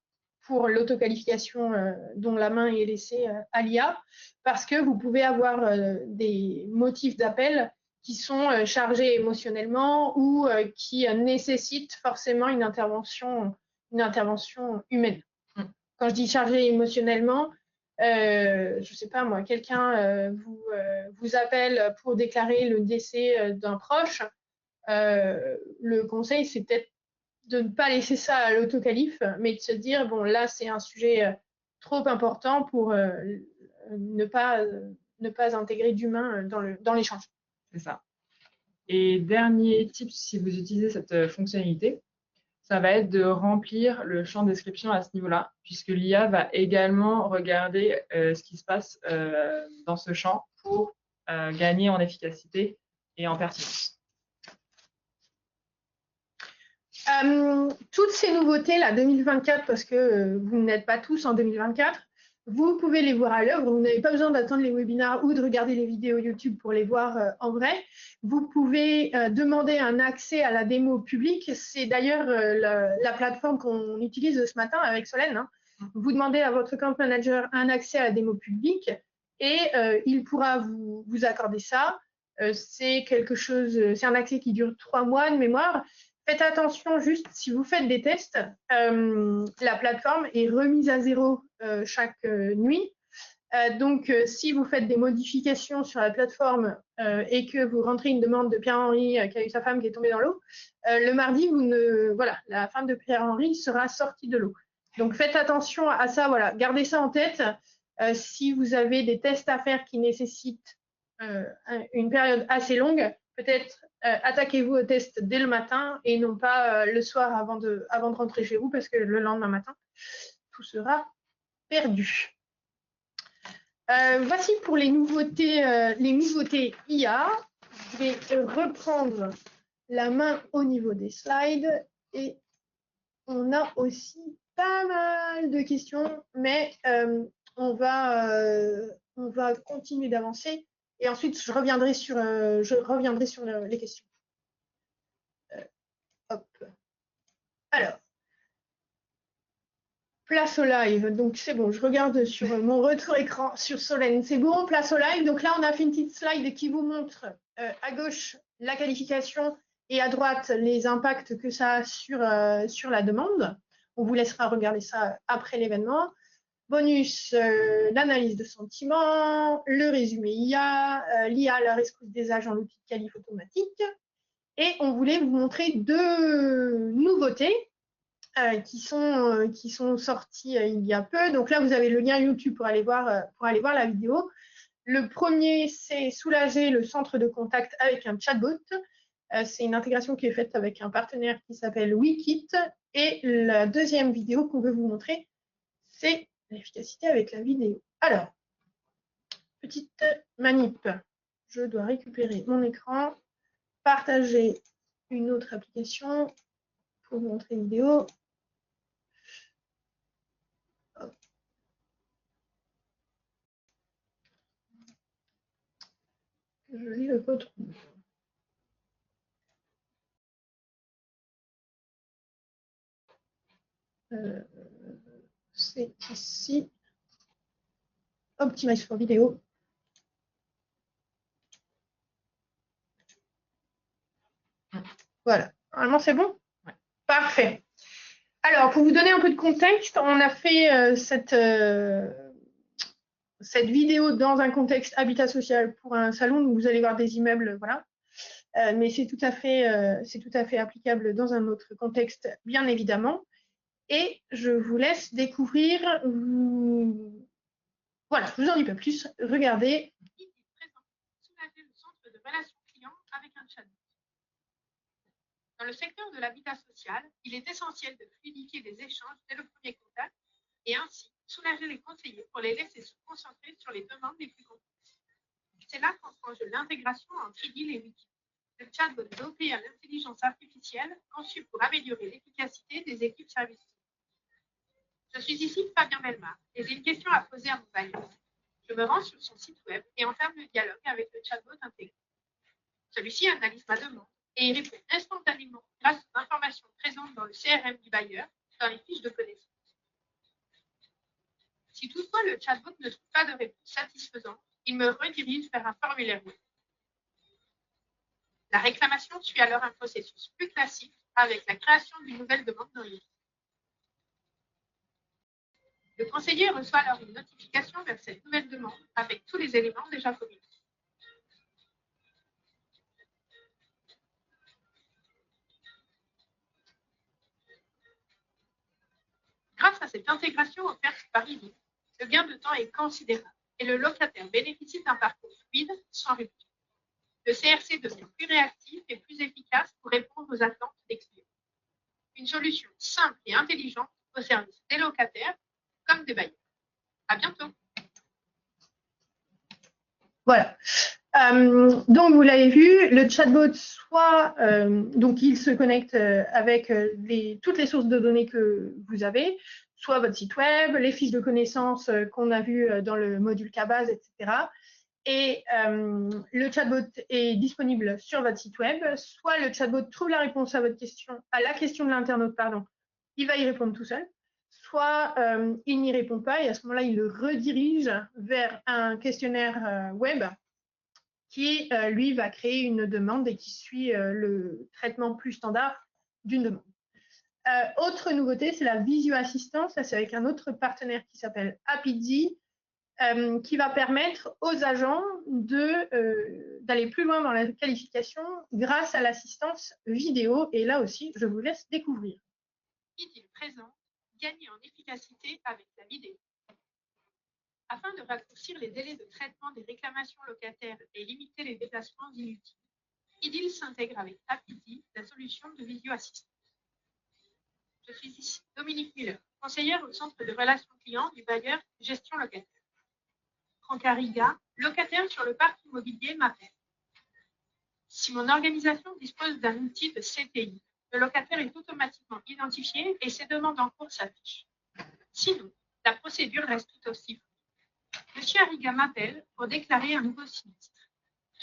pour l'auto-qualification dont la main est laissée à l'IA, parce que vous pouvez avoir des motifs d'appel qui sont chargés émotionnellement ou qui nécessitent forcément une intervention humaine. Quand je dis chargé émotionnellement, je ne sais pas moi, quelqu'un vous appelle pour déclarer le décès d'un proche, le conseil, c'est peut-être de ne pas laisser ça à l'autoqualif, mais de se dire, bon, là, c'est un sujet trop important pour ne pas intégrer d'humain dans l'échange. C'est ça. Et dernier tip, si vous utilisez cette fonctionnalité, ça va être de remplir le champ de description à ce niveau-là, puisque l'IA va également regarder ce qui se passe dans ce champ pour gagner en efficacité et en pertinence. Toutes ces nouveautés, là, 2024, parce que vous n'êtes pas tous en 2024, vous pouvez les voir à l'œuvre. Vous n'avez pas besoin d'attendre les webinaires ou de regarder les vidéos YouTube pour les voir en vrai. Vous pouvez demander un accès à la démo publique. C'est d'ailleurs la plateforme qu'on utilise ce matin avec Solène. Hein. Vous demandez à votre account manager un accès à la démo publique et il pourra vous accorder ça. C'est un accès qui dure 3 mois de mémoire. Faites attention juste, si vous faites des tests, la plateforme est remise à zéro chaque nuit. Donc, si vous faites des modifications sur la plateforme et que vous rentrez une demande de Pierre-Henri qui a eu sa femme qui est tombée dans l'eau, le mardi, la femme de Pierre-Henri sera sortie de l'eau. Donc, faites attention à ça. Voilà, gardez ça en tête. Si vous avez des tests à faire qui nécessitent une période assez longue, peut-être attaquez-vous au test dès le matin et non pas le soir avant de rentrer chez vous, parce que le lendemain matin, tout sera perdu. Voici pour les nouveautés IA. Je vais reprendre la main au niveau des slides et on a aussi pas mal de questions, mais on va continuer d'avancer. Et ensuite, je reviendrai sur les questions. Hop. Alors, place au live. Donc, c'est bon, je regarde sur mon retour écran sur Solène. C'est bon, place au live. Donc là, on a fait une petite slide qui vous montre à gauche la qualification et à droite les impacts que ça a sur la demande. On vous laissera regarder ça après l'événement. Bonus, l'analyse de sentiments, le résumé IA, l'IA, la rescousse des agents, l'outil de qualif automatique. Et on voulait vous montrer deux nouveautés qui sont sorties il y a peu. Donc là, vous avez le lien YouTube pour aller voir la vidéo. Le premier, c'est soulager le centre de contact avec un chatbot. C'est une intégration qui est faite avec un partenaire qui s'appelle Wikit. Et la deuxième vidéo qu'on veut vous montrer, c'est l'efficacité avec la vidéo. Alors, petite manip. Je dois récupérer mon écran, partager une autre application pour vous montrer une vidéo. Hop. Je lis le code rouge. C'est ici. Optimize for vidéo. Voilà. Normalement, c'est bon? Ouais. Parfait. Alors, pour vous donner un peu de contexte, on a fait cette vidéo dans un contexte habitat social pour un salon. Donc, vous allez voir des immeubles, voilà. Mais c'est tout à fait applicable dans un autre contexte, bien évidemment. Et je vous laisse découvrir. Voilà, je vous en dis pas plus. Regardez. Soulager le centre de relations clients avec un chatbot. Dans le secteur de l'habitat social, il est essentiel de fluidifier les échanges dès le premier contact et ainsi soulager les conseillers pour les laisser se concentrer sur les demandes les plus complexes. C'est là qu'entre en jeu l'intégration entre IDIL et Wiki, le chatbot doté à l'intelligence artificielle conçu pour améliorer l'efficacité des équipes services. Je suis ici Fabien Belmar et j'ai une question à poser à mon bailleur. Je me rends sur son site web et entame le dialogue avec le chatbot intégré. Celui-ci analyse ma demande et y répond instantanément grâce aux informations présentes dans le CRM du bailleur, dans les fiches de connaissances. Si toutefois le chatbot ne trouve pas de réponse satisfaisante, il me redirige vers un formulaire web. La réclamation suit alors un processus plus classique avec la création d'une nouvelle demande dans l'IDIL. Le conseiller reçoit alors une notification vers cette nouvelle demande avec tous les éléments déjà communiqués. Grâce à cette intégration offerte par IDIL, le gain de temps est considérable et le locataire bénéficie d'un parcours fluide sans rupture. Le CRC devient plus réactif et plus efficace pour répondre aux attentes des clients. Une solution simple et intelligente au service des locataires comme des bailleurs. À bientôt. Voilà. Donc, vous l'avez vu, le chatbot, soit donc il se connecte avec toutes les sources de données que vous avez, soit votre site web, les fiches de connaissances qu'on a vues dans le module K-Base, etc. Et le chatbot est disponible sur votre site web, soit le chatbot trouve la réponse à votre question, à la question de l'internaute, pardon, il va y répondre tout seul, soit il n'y répond pas et à ce moment-là, il le redirige vers un questionnaire web qui, lui, va créer une demande et qui suit le traitement plus standard d'une demande. Autre nouveauté, c'est la visio-assistance. Ça, c'est avec un autre partenaire qui s'appelle Apidzi, qui va permettre aux agents d'aller plus loin dans la qualification grâce à l'assistance vidéo. Et là aussi, je vous laisse découvrir. IDIL présente, gagner en efficacité avec la vidéo. Afin de raccourcir les délais de traitement des réclamations locataires et limiter les déplacements inutiles, IDIL s'intègre avec Apidzi, la solution de visio-assistance. Je suis ici Dominique Miller, conseillère au centre de relations clients du bailleur Gestion Locataire. Franck Arriga, locataire sur le parc immobilier, m'appelle. Si mon organisation dispose d'un outil de CTI, le locataire est automatiquement identifié et ses demandes en cours s'affichent. Sinon, la procédure reste tout aussi floue. Monsieur Arriga m'appelle pour déclarer un nouveau sinistre.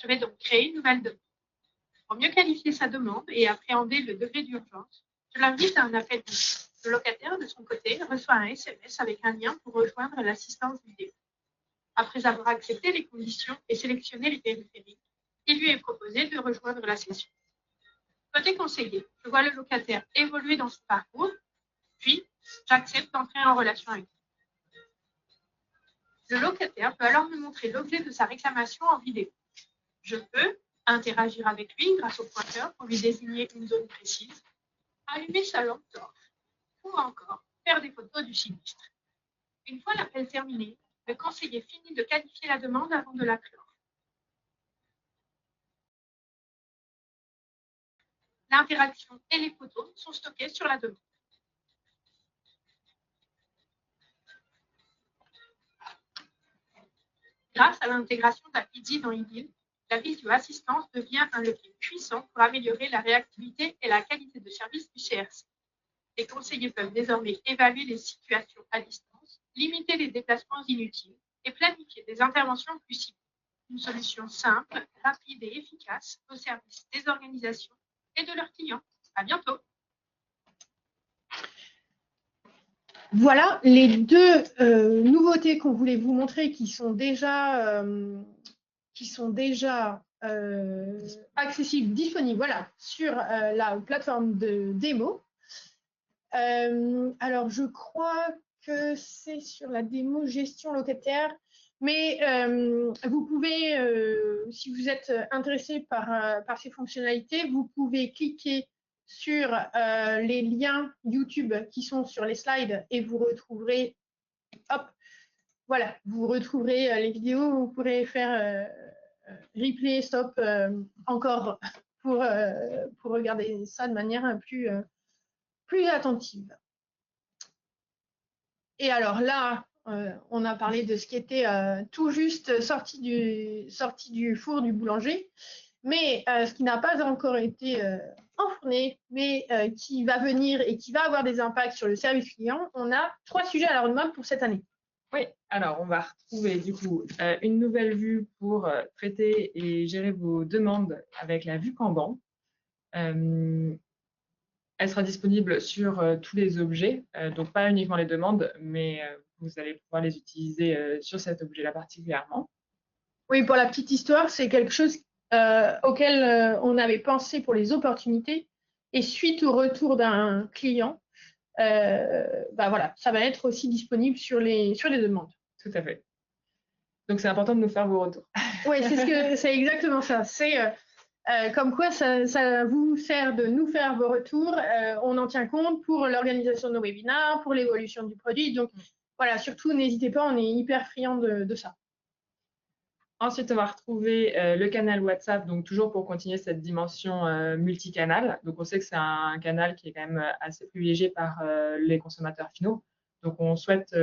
Je vais donc créer une nouvelle demande. Pour mieux qualifier sa demande et appréhender le degré d'urgence, je l'invite à un appel vidéo. Le locataire, de son côté, reçoit un SMS avec un lien pour rejoindre l'assistance vidéo. Après avoir accepté les conditions et sélectionné les périphériques, il lui est proposé de rejoindre la session. Côté conseiller, je vois le locataire évoluer dans son parcours, puis j'accepte d'entrer en relation avec lui. Le locataire peut alors me montrer l'objet de sa réclamation en vidéo. Je peux interagir avec lui grâce au pointeur pour lui désigner une zone précise, allumer sa lampe torche ou encore faire des photos du sinistre. Une fois l'appel terminé, le conseiller finit de qualifier la demande avant de la clore. L'interaction et les photos sont stockées sur la demande. Grâce à l'intégration d'Apidzi dans IDIL, la visio-assistance devient un levier puissant pour améliorer la réactivité et la qualité de service du CRC. Les conseillers peuvent désormais évaluer les situations à distance, limiter les déplacements inutiles et planifier des interventions plus ciblées. Une solution simple, rapide et efficace au service des organisations et de leurs clients. À bientôt. Voilà les deux nouveautés qu'on voulait vous montrer qui sont déjà accessible, disponible, voilà, sur la plateforme de démo. Alors, je crois que c'est sur la démo gestion locataire, mais vous pouvez, si vous êtes intéressé par ces fonctionnalités, vous pouvez cliquer sur les liens YouTube qui sont sur les slides et vous retrouverez, hop, voilà, vous retrouverez les vidéos, vous pourrez faire replay, stop, encore pour regarder ça de manière plus attentive. Et alors là, on a parlé de ce qui était tout juste sorti du four du boulanger, mais ce qui n'a pas encore été enfourné, mais qui va venir et qui va avoir des impacts sur le service client. On a 3 sujets à la roadmap pour cette année. Oui, alors on va retrouver du coup une nouvelle vue pour traiter et gérer vos demandes avec la vue Kanban. Elle sera disponible sur tous les objets, donc pas uniquement les demandes, mais vous allez pouvoir les utiliser sur cet objet-là particulièrement. Oui, pour la petite histoire, c'est quelque chose auquel on avait pensé pour les opportunités. Et suite au retour d'un client, voilà, ça va être aussi disponible sur les demandes. Tout à fait. Donc c'est important de nous faire vos retours. Oui, c'est exactement ça. C'est comme quoi ça vous sert de nous faire vos retours. On en tient compte pour l'organisation de nos webinaires, pour l'évolution du produit. Donc voilà, surtout n'hésitez pas, on est hyper friands de ça. Ensuite, on va retrouver le canal WhatsApp, donc toujours pour continuer cette dimension multicanal. Donc, on sait que c'est un canal qui est quand même assez privilégié par les consommateurs finaux. Donc, on souhaite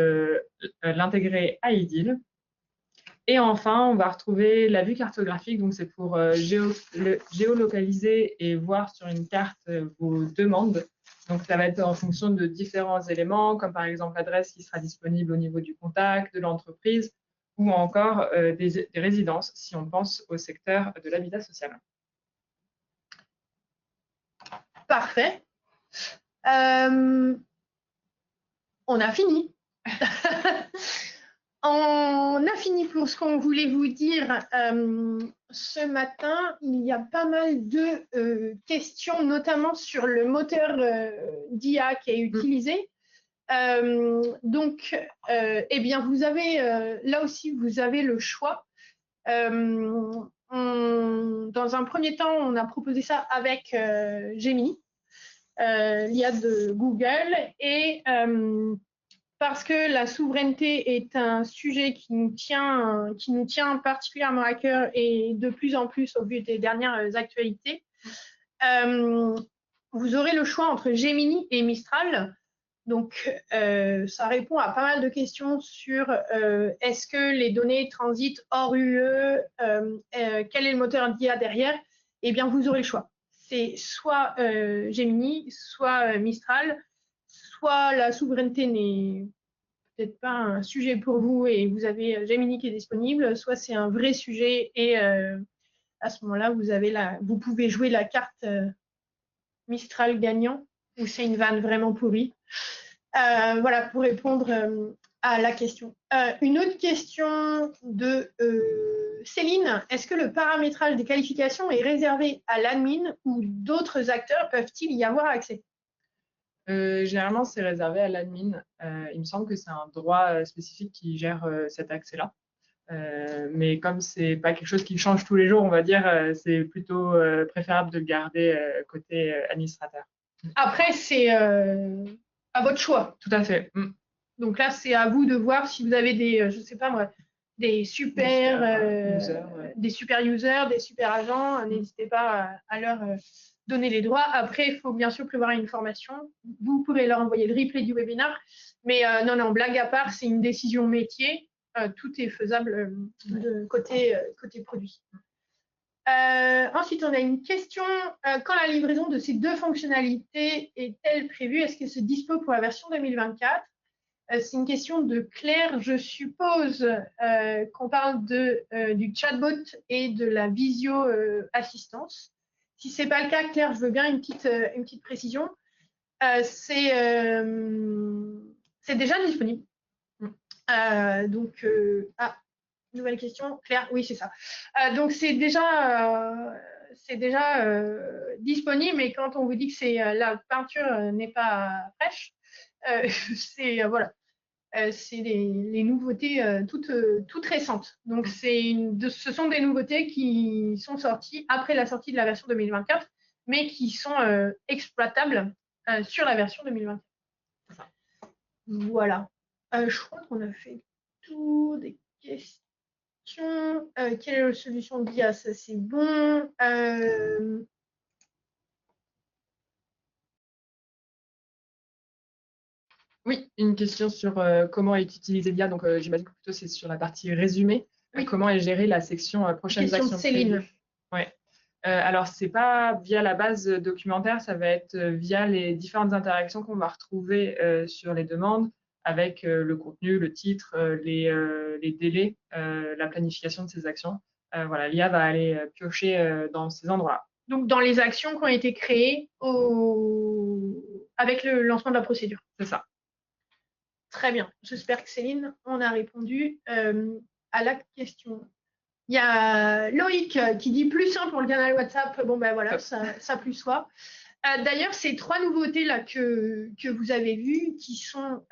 l'intégrer à Idyll. Et enfin, on va retrouver la vue cartographique. Donc, c'est pour géolocaliser et voir sur une carte vos demandes. Donc, ça va être en fonction de différents éléments, comme par exemple l'adresse qui sera disponible au niveau du contact, de l'entreprise, ou encore des résidences, si on pense au secteur de l'habitat social. Parfait. On a fini. On a fini pour ce qu'on voulait vous dire ce matin. Il y a pas mal de questions, notamment sur le moteur d'IA qui est utilisé. Donc, eh bien, vous avez là aussi, vous avez le choix. Dans un premier temps, on a proposé ça avec Gemini, l'IA de Google, et parce que la souveraineté est un sujet qui nous tient particulièrement à cœur et de plus en plus au vu des dernières actualités. Vous aurez le choix entre Gemini et Mistral. Donc, ça répond à pas mal de questions sur est-ce que les données transitent hors UE, quel est le moteur d'IA derrière? Eh bien, vous aurez le choix. C'est soit Gemini, soit Mistral, soit la souveraineté n'est peut-être pas un sujet pour vous et vous avez Gemini qui est disponible, soit c'est un vrai sujet et à ce moment-là, vous pouvez jouer la carte Mistral gagnant ou c'est une vanne vraiment pourrie. Voilà, pour répondre à la question. Une autre question de Céline. Est-ce que le paramétrage des qualifications est réservé à l'admin ou d'autres acteurs peuvent-ils y avoir accès? Généralement, c'est réservé à l'admin. Il me semble que c'est un droit spécifique qui gère cet accès-là. Mais comme c'est pas quelque chose qui change tous les jours, on va dire, c'est plutôt préférable de le garder côté administrateur. Après, c'est à votre choix. Tout à fait. Donc là, c'est à vous de voir si vous avez des, je sais pas moi, des super users, des super agents. N'hésitez pas à leur donner les droits. Après, il faut bien sûr prévoir une formation. Vous pourrez leur envoyer le replay du webinaire. Mais non, blague à part, c'est une décision métier. Tout est faisable de côté produit. Ensuite, on a une question. Quand la livraison de ces 2 fonctionnalités est-elle prévue? Est-ce qu'elle se dispo pour la version 2024? C'est une question de Claire. Je suppose qu'on parle du chatbot et de la visio-assistance. Si ce n'est pas le cas, Claire, je veux bien une petite précision. C'est déjà disponible. Nouvelle question, Claire? Oui, c'est ça. Donc, c'est déjà disponible, mais quand on vous dit que la peinture n'est pas fraîche, voilà. C'est les nouveautés toutes récentes. Donc, ce sont des nouveautés qui sont sorties après la sortie de la version 2024, mais qui sont exploitables sur la version 2024. Voilà. Je crois qu'on a fait tout des questions. Quelle est la solution de l'IA? Ça, c'est bon. Oui, une question sur comment est utilisée l'IA. Donc, j'imagine que plutôt c'est sur la partie résumé. Oui. Comment est gérée la section prochaines Question actions de Céline. prévues. Ouais. Alors, c'est pas via la base documentaire, ça va être via les différentes interactions qu'on va retrouver sur les demandes, avec le contenu, le titre, les délais, la planification de ces actions. Voilà, l'IA va aller piocher dans ces endroits-là. Donc, dans les actions qui ont été créées avec le lancement de la procédure. C'est ça. Très bien. J'espère que Céline, on a répondu à la question. Il y a Loïc qui dit plus simple pour le canal WhatsApp. Bon, ben voilà, ça plus soit. D'ailleurs, ces 3 nouveautés-là que vous avez vues, qui sont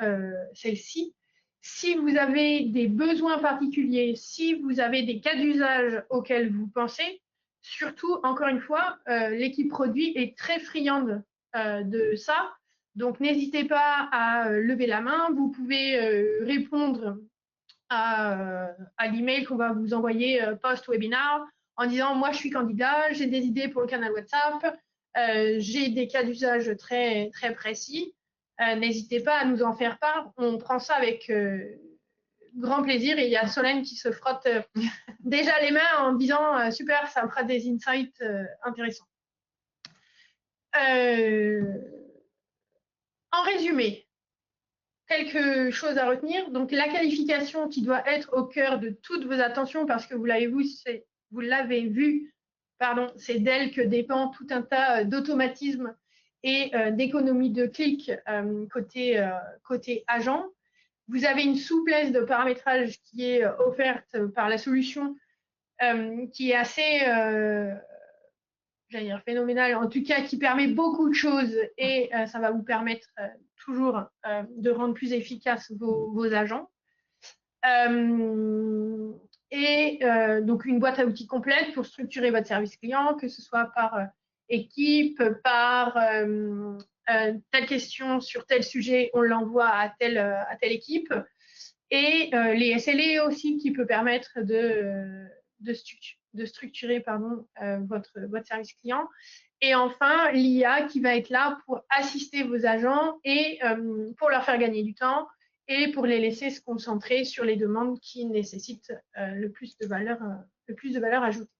celles-ci, si vous avez des besoins particuliers, si vous avez des cas d'usage auxquels vous pensez, surtout, encore une fois, l'équipe produit est très friande de ça. Donc, n'hésitez pas à lever la main. Vous pouvez répondre à l'email qu'on va vous envoyer post-webinar en disant « Moi, je suis candidat, j'ai des idées pour le canal WhatsApp, j'ai des cas d'usage très, très précis. N'hésitez pas à nous en faire part. On prend ça avec grand plaisir. Et il y a Solène qui se frotte déjà les mains en disant « Super, ça me fera des insights intéressants. » En résumé, quelque chose à retenir. Donc, la qualification qui doit être au cœur de toutes vos attentions, parce que vous l'avez vu, c'est d'elle que dépend tout un tas d'automatismes et d'économies de clics côté agent. Vous avez une souplesse de paramétrage qui est offerte par la solution, qui est assez j'allais dire phénoménal, en tout cas qui permet beaucoup de choses et ça va vous permettre toujours de rendre plus efficaces vos agents. Donc une boîte à outils complète pour structurer votre service client, que ce soit par équipe, par telle question sur tel sujet, on l'envoie à telle équipe. Et les SLA aussi qui peut permettre de structurer votre service client. Et enfin, l'IA qui va être là pour assister vos agents et pour leur faire gagner du temps et pour les laisser se concentrer sur les demandes qui nécessitent le plus de valeur ajoutée.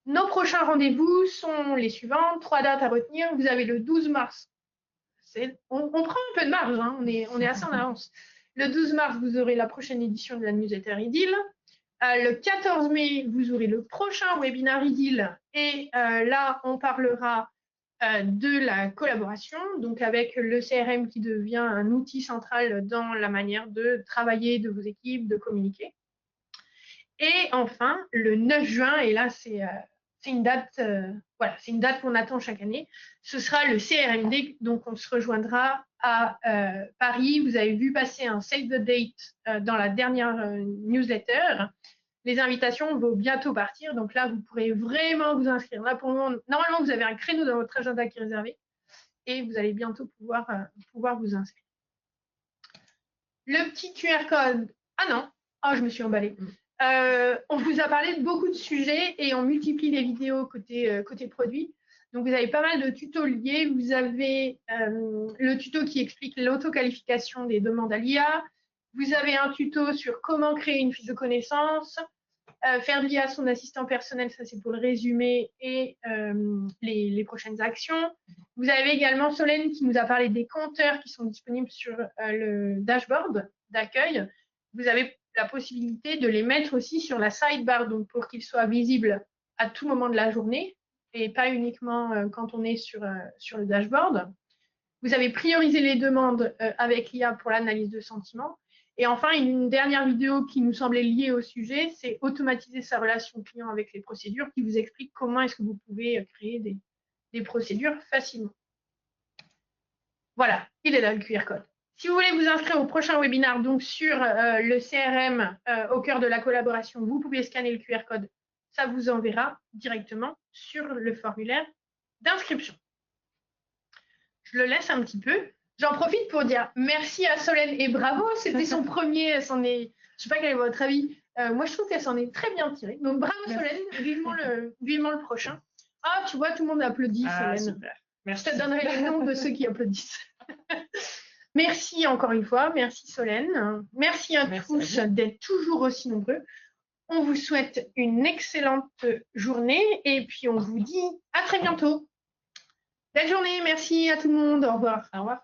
Nos prochains rendez-vous sont les suivants. 3 dates à retenir. Vous avez le 12 mars. On prend un peu de marge, hein, on est assez en avance. Le 12 mars, vous aurez la prochaine édition de la newsletter IDIL. Le 14 mai, vous aurez le prochain webinaire IDIL. Et là, on parlera de la collaboration, donc avec le CRM qui devient un outil central dans la manière de travailler de vos équipes, de communiquer. Et enfin, le 9 juin, et là, c'est une date, c'est une date qu'on attend chaque année. Ce sera le CRMD, donc on se rejoindra à Paris. Vous avez vu passer un save the date dans la dernière newsletter. Les invitations vont bientôt partir, donc là, vous pourrez vraiment vous inscrire. Là, pour le moment, normalement, vous avez un créneau dans votre agenda qui est réservé et vous allez bientôt pouvoir vous inscrire. Le petit QR code. Ah non, je me suis emballée. On vous a parlé de beaucoup de sujets et on multiplie les vidéos côté produit. Donc, vous avez pas mal de tutos liés. Vous avez le tuto qui explique l'auto-qualification des demandes à l'IA. Vous avez un tuto sur comment créer une fiche de connaissances, faire de l'IA son assistant personnel, ça c'est pour le résumé et les prochaines actions. Vous avez également Solène qui nous a parlé des compteurs qui sont disponibles sur le dashboard d'accueil. Vous avez la possibilité de les mettre aussi sur la sidebar, donc pour qu'ils soient visibles à tout moment de la journée et pas uniquement quand on est sur le dashboard. Vous avez priorisé les demandes avec l'IA pour l'analyse de sentiments. Et enfin, une dernière vidéo qui nous semblait liée au sujet, c'est automatiser sa relation client avec les procédures, qui vous explique comment est-ce que vous pouvez créer des procédures facilement. Voilà, il est là le QR code. Si vous voulez vous inscrire au prochain webinaire, donc sur le CRM au cœur de la collaboration, vous pouvez scanner le QR code. Ça vous enverra directement sur le formulaire d'inscription. Je le laisse un petit peu. J'en profite pour dire merci à Solène et bravo, c'était son premier, je ne sais pas quel est votre avis, moi je trouve qu'elle s'en est très bien tirée. Donc bravo Solène, vivement le prochain. Ah, tu vois, tout le monde applaudit Solène. Super. Merci. Je te donnerai les noms de ceux qui applaudissent. Merci encore une fois, merci Solène. Merci à tous d'être toujours aussi nombreux. On vous souhaite une excellente journée et puis on vous dit à très bientôt. Belle journée, merci à tout le monde, au revoir. Au revoir.